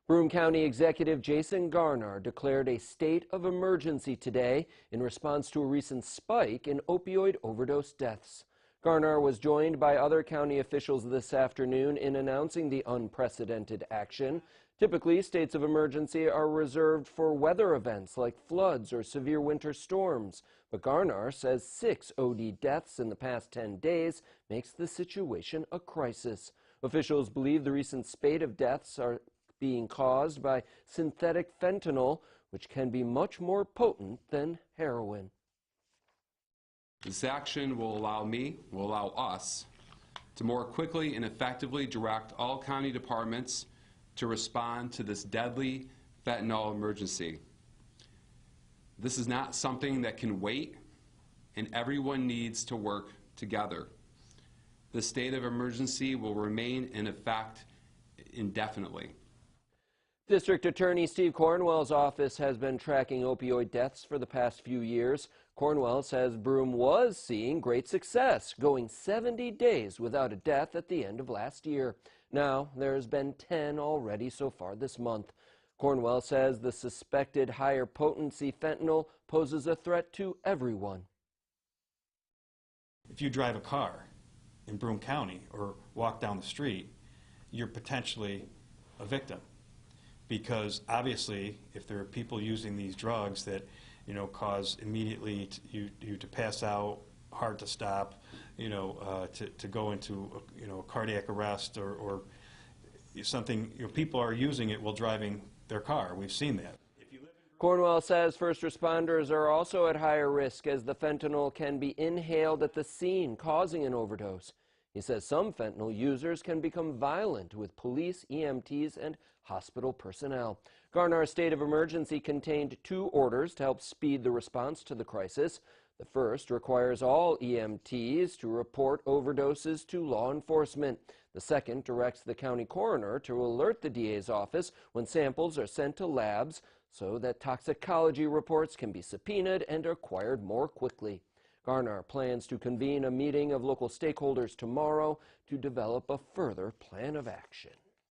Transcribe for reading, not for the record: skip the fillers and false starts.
Broome County Executive Jason Garnar declared a state of emergency today in response to a recent spike in opioid overdose deaths. Garnar was joined by other county officials this afternoon in announcing the unprecedented action. Typically, states of emergency are reserved for weather events like floods or severe winter storms. But Garnar says 6 OD deaths in the past 10 days makes the situation a crisis. Officials believe the recent spate of deaths are being caused by synthetic fentanyl, which can be much more potent than heroin. This action will allow us to more quickly and effectively direct all county departments to respond to this deadly fentanyl emergency. This is not something that can wait, and everyone needs to work together. The state of emergency will remain in effect indefinitely. District Attorney Steve Cornwell's office has been tracking opioid deaths for the past few years. Cornwell says Broome was seeing great success, going 70 days without a death at the end of last year. Now, there's been 10 already so far this month. Cornwell says the suspected higher potency fentanyl poses a threat to everyone. If you drive a car in Broome County or walk down the street, you're potentially a victim. Because obviously, if there are people using these drugs that, cause immediately you to pass out, hard to stop, to go into a cardiac arrest or something, people are using it while driving their car. We've seen that. Cornwell says first responders are also at higher risk as the fentanyl can be inhaled at the scene, causing an overdose. He says some fentanyl users can become violent with police, EMTs, and hospital personnel. Garnar's state of emergency contained 2 orders to help speed the response to the crisis. The first requires all EMTs to report overdoses to law enforcement. The second directs the county coroner to alert the DA's office when samples are sent to labs so that toxicology reports can be subpoenaed and acquired more quickly. Garnar plans to convene a meeting of local stakeholders tomorrow to develop a further plan of action.